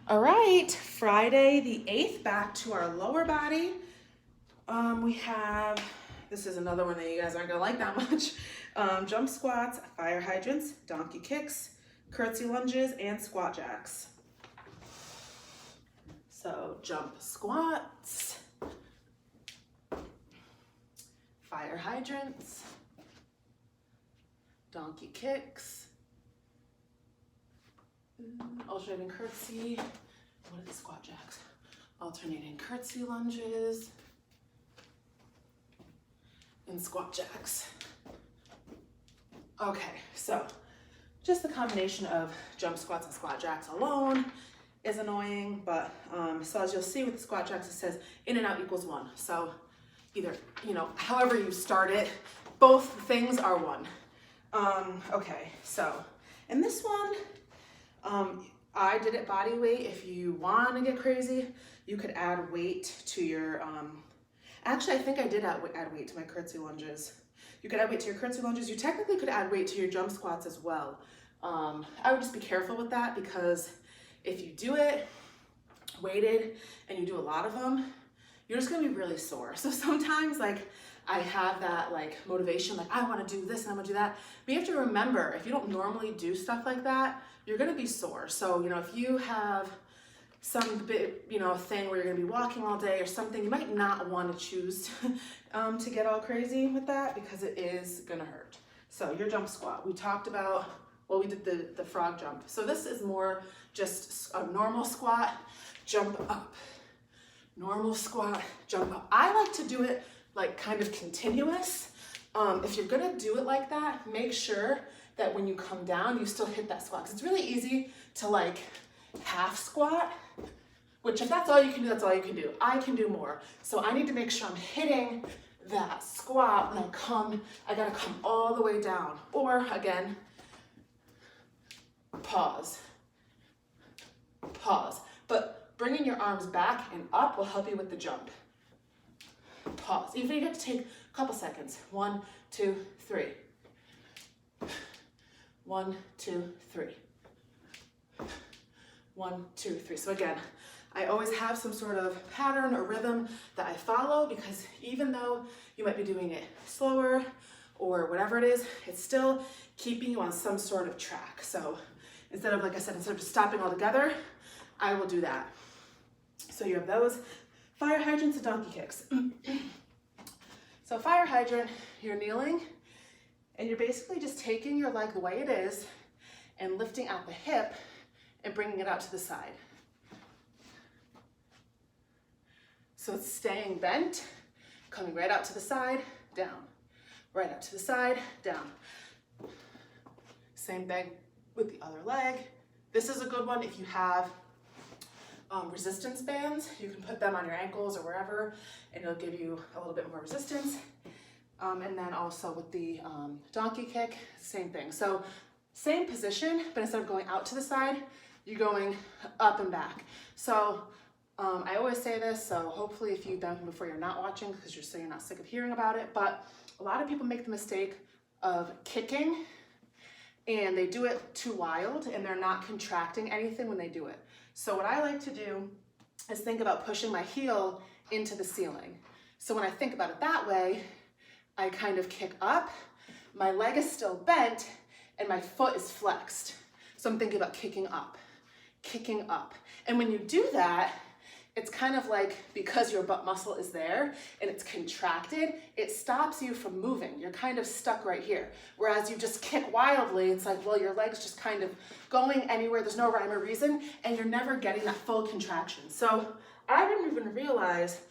All right, Friday the 8th, back to our lower body. We have, this is another one that you guys aren't gonna like that much. Jump squats, fire hydrants, donkey kicks, curtsy lunges, and squat jacks. So jump squats, fire hydrants, donkey kicks, alternating curtsy. What are the squat jacks? Alternating curtsy lunges and squat jacks. Okay, so just the combination of jump squats and squat jacks alone is annoying, but so as you'll see with the squat jacks, it says in and out equals 1. So either, however you start it, both things are 1. Okay, so in this one, I did it body weight. If you want to get crazy, you could add weight to your, actually I think I did add weight to my curtsy lunges. You could add weight to your curtsy lunges. You technically could add weight to your jump squats as well. I would just be careful with that, because if you do it weighted and you do a lot of them, you're just gonna be really sore. So sometimes I have that motivation, I want to do this and I'm gonna do that. But you have to remember, if you don't normally do stuff like that, you're gonna be sore. So, if you have some bit, thing where you're gonna be walking all day or something, you might not want to choose to get all crazy with that, because it is gonna hurt. So your jump squat, we talked about, well, we did the frog jump. So this is more just a normal squat, jump up. Normal squat, jump up. I like to do it kind of continuous. If you're gonna do it like that, make sure that when you come down, you still hit that squat. 'Cause it's really easy to half squat, which if that's all you can do, that's all you can do. I can do more. So I need to make sure I'm hitting that squat when I gotta come all the way down. Or again, pause. But bringing your arms back and up will help you with the jump. Pause. Even if you have to take a couple seconds. 1, 2, 3. 1, 2, 3. 1, 2, 3. So again, I always have some sort of pattern or rhythm that I follow, because even though you might be doing it slower or whatever it is, it's still keeping you on some sort of track. So instead of, instead of just stopping altogether, I will do that. So you have those fire hydrants and donkey kicks. So fire hydrant, you're kneeling and you're basically just taking your leg the way it is and lifting at the hip and bringing it out to the side. So it's staying bent, coming right out to the side, down, right out to the side, down. Same thing with the other leg. This is a good one if you have resistance bands. You can put them on your ankles or wherever, and it'll give you a little bit more resistance. And then also with the donkey kick, same thing. So same position, but instead of going out to the side, you're going up and back. So I always say this, so hopefully if you've done it before, you're not watching, because you're not sick of hearing about it, but a lot of people make the mistake of kicking and they do it too wild and they're not contracting anything when they do it. So what I like to do is think about pushing my heel into the ceiling. So when I think about it that way, I kind of kick up, my leg is still bent, and my foot is flexed. So I'm thinking about kicking up. And when you do that, it's kind of because your butt muscle is there and it's contracted, it stops you from moving. You're kind of stuck right here. Whereas you just kick wildly, it's well, your leg's just kind of going anywhere. There's no rhyme or reason, and you're never getting that full contraction. So I didn't even realize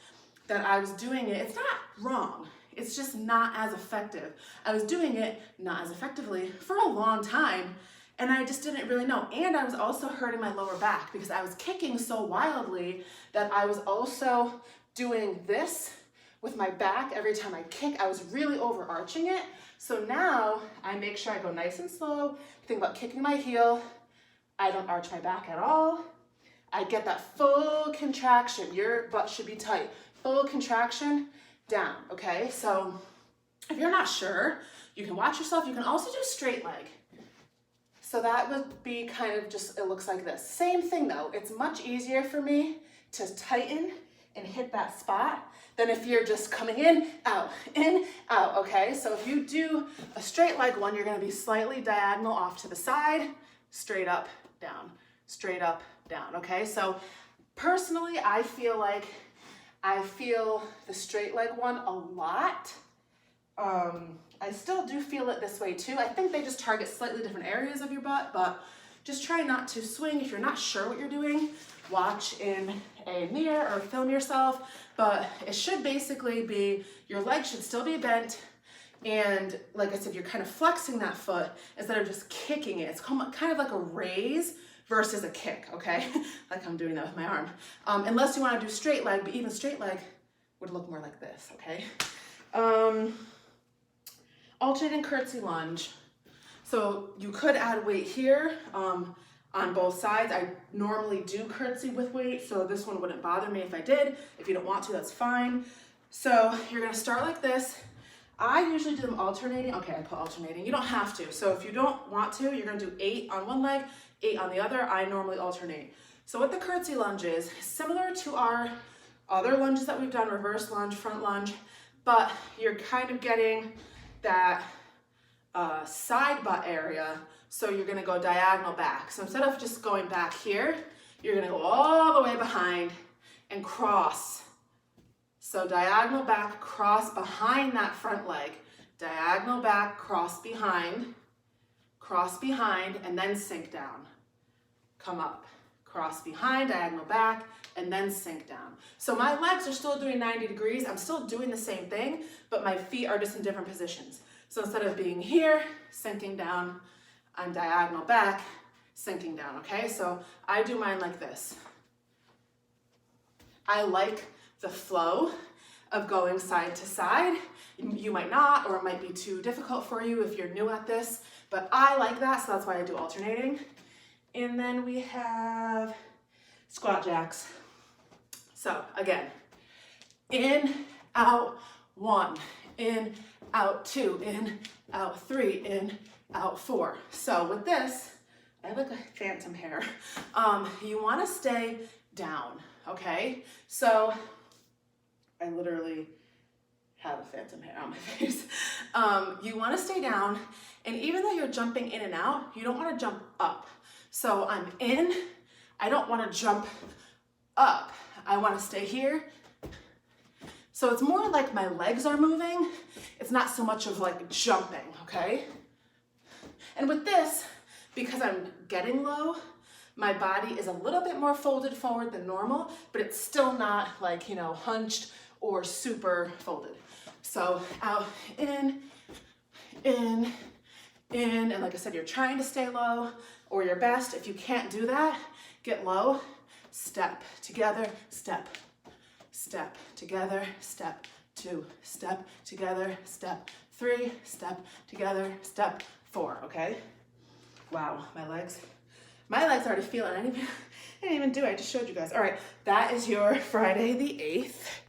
that I was doing it. It's not wrong. It's just not as effective. I was doing it not as effectively for a long time, and I just didn't really know. And I was also hurting my lower back because I was kicking so wildly that I was also doing this with my back every time I kick. I was really overarching it. So now I make sure I go nice and slow. Think about kicking my heel. I don't arch my back at all. I get that full contraction. Your butt should be tight. Full contraction, down, okay? So if you're not sure, you can watch yourself. You can also do straight leg. So So that would be kind of just, it looks like this. Same thing though, it's much easier for me to tighten and hit that spot than if you're just coming in, out, okay? So if you do a straight leg one, you're gonna be slightly diagonal off to the side, straight up, down, okay? So personally, I feel the straight leg one a lot. I still do feel it this way too. I think they just target slightly different areas of your butt, but just try not to swing. If you're not sure what you're doing, watch in a mirror or film yourself, but it should basically be, your leg should still be bent, and like I said, you're kind of flexing that foot instead of just kicking it. It's kind of like a raise versus a kick, okay? Like I'm doing that with my arm. Unless you want to do straight leg, but even straight leg would look more like this, okay? Alternating curtsy lunge. So you could add weight here on both sides. I normally do curtsy with weight, so this one wouldn't bother me if I did. If you don't want to, that's fine. So you're gonna start like this. I usually do them alternating. Okay, I put alternating. You don't have to. So if you don't want to, you're gonna do 8 on one leg, 8 on the other. I normally alternate. So what the curtsy lunge is, similar to our other lunges that we've done, reverse lunge, front lunge, but you're kind of getting that side butt area, so you're gonna go diagonal back. So instead of just going back here, you're gonna go all the way behind and cross. So diagonal back, cross behind that front leg. Diagonal back, cross behind, and then sink down. Come up, cross behind, diagonal back, and then sink down. So my legs are still doing 90 degrees. I'm still doing the same thing, but my feet are just in different positions. So instead of being here, sinking down, I'm diagonal back, sinking down, okay? So I do mine like this. I like the flow of going side to side. You might not, or it might be too difficult for you if you're new at this, but I like that, so that's why I do alternating. And then we have squat jacks. So again, in, out, 1, in, out 2, in, out 3, in, out 4. So with this, I have like a phantom hair. You want to stay down, okay? So I literally have a phantom hair on my face. You want to stay down, and even though you're jumping in and out, you don't want to jump up. So I'm in, I don't want to jump up. I want to stay here. So it's more like my legs are moving. It's not so much of like jumping, okay? And with this, because I'm getting low, my body is a little bit more folded forward than normal, but it's still not like, you know, hunched or super folded. So out, in, and like I said, you're trying to stay low, or your best. If you can't do that, get low, step together, step, step together, step 2, step together, step 3, step together, step 4, okay? Wow, my legs already feel it. I didn't even do it, I just showed you guys. All right, that is your Friday the 8th.